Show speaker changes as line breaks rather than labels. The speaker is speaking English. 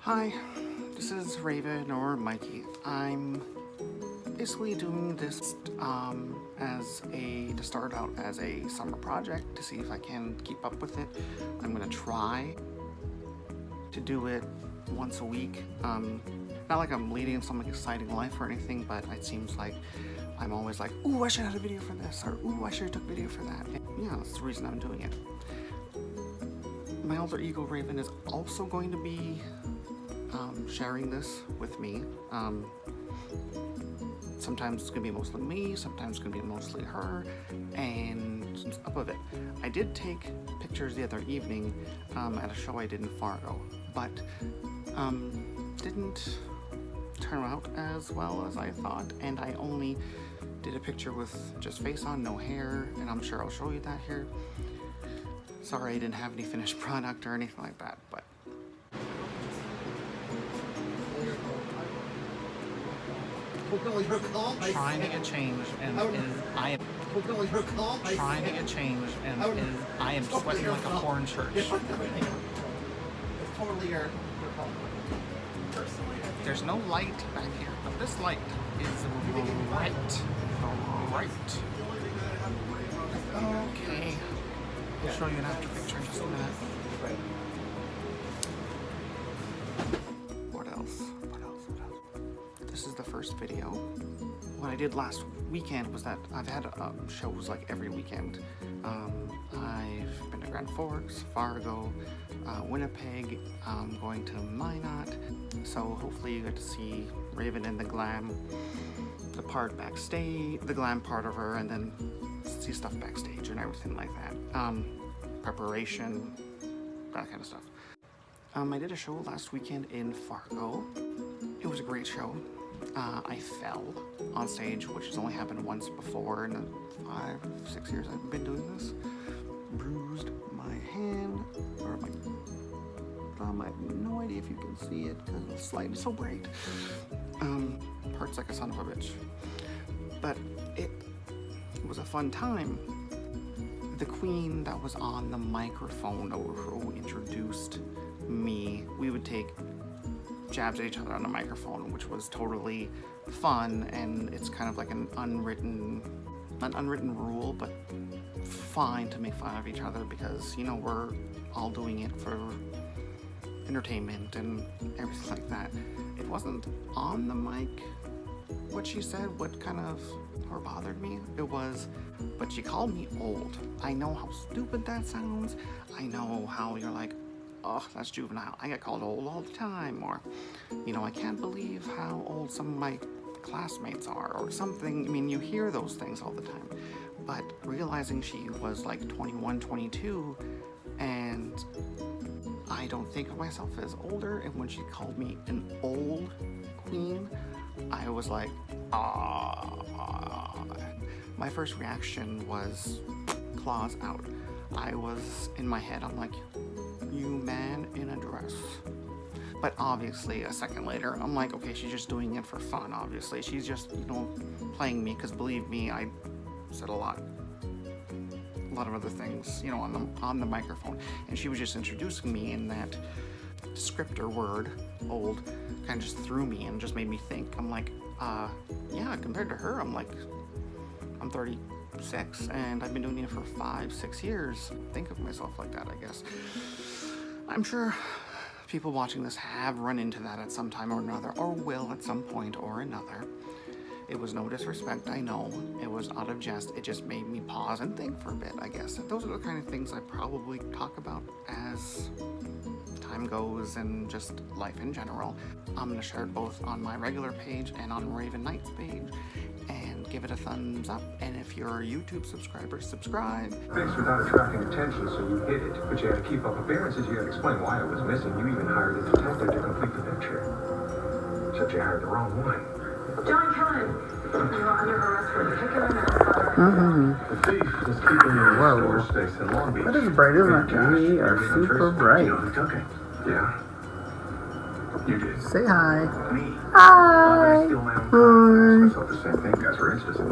Hi, this is Raven or Mikey. I'm basically doing this to start out as a summer project to see if I can keep up with it. I'm gonna try to do it once a week. Not like I'm leading some exciting life or anything, but it seems like I'm always like, ooh, I should have a video for this, or ooh, I should have took video for that. And yeah, that's the reason I'm doing it. My alter ego Raven is also going to be sharing this with me. Sometimes it's gonna be mostly me, sometimes it's gonna be mostly her, and up of it. I did take pictures the other evening at a show I did in Fargo, but didn't turn out as well as I thought, and I only did a picture with just face on, no hair, and I'm sure I'll show you that here. Sorry I didn't have any finished product or anything like that, but trying to get change, and I am trying to get change, and I am sweating like a porn church.
It's totally your call.
There's no light back here, but this light is right. Okay. I'll show you an after picture in just a minute. What else? This is the first video. What I did last weekend was that I've had shows like every weekend. I've been to Grand Forks, Fargo, Winnipeg, going to Minot. So hopefully you get to see Raven in the glam, the part backstage, the glam part of her, and then see stuff backstage and everything like that. Preparation, that kind of stuff. I did a show last weekend in Fargo. It was a great show. I fell on stage, which has only happened once before in the 5-6 years I've been doing this. Bruised my hand, or my thumb. I have no idea if you can see it because the light is so bright. Hurts like a son of a bitch. But it was a fun time. The queen that was on the microphone who introduced me, we would take jabs at each other on the microphone, which was totally fun, and it's kind of like an not unwritten rule, but fine to make fun of each other because, you know, we're all doing it for entertainment and everything like that. It wasn't on the mic what she said, what kind of bothered me. It was, but she called me old. I know how stupid that sounds. I know how you're like, oh, that's juvenile. I get called old all the time, or, you know, I can't believe how old some of my classmates are, or something. I mean, you hear those things all the time. But realizing she was like 21, 22, and I don't think of myself as older, and when she called me an old queen, I was like, ah. My first reaction was claws out. I was in my head, I'm like, you man in a dress. But obviously a second later, I'm like, okay, she's just doing it for fun, obviously. She's just, you know, playing me, because believe me, I said a lot of other things, you know, on the microphone. And she was just introducing me, in that descriptor word, old, kind of just threw me and just made me think. I'm like, yeah, compared to her, I'm like, I'm 36 and I've been doing it for 5-6 years. Think of myself like that, I guess. I'm sure people watching this have run into that at some time or another, or will at some point or another. It was no disrespect, I know. It was out of jest. It just made me pause and think for a bit, I guess. And those are the kind of things I probably talk about as time goes and just life in general. I'm gonna share it both on my regular page and on Raven Knight's page, and give it a thumbs up. And if you're a YouTube subscriber, subscribe.
Fixed without attracting attention, so you hid it. But you had to keep up appearances. You had to explain why it was missing. You even hired a detective to complete the picture. Except you hired the wrong one.
John Cullen, you are under arrest for particular manslaughter.
The thief is keeping you in storage space in Long Beach.
That is bright, isn't it? We are super bright.
You know who took it? Yeah. You did.
Say hi.
Me.
Hi.
I steal my own car. I asked myself the same thing. Guys were interested in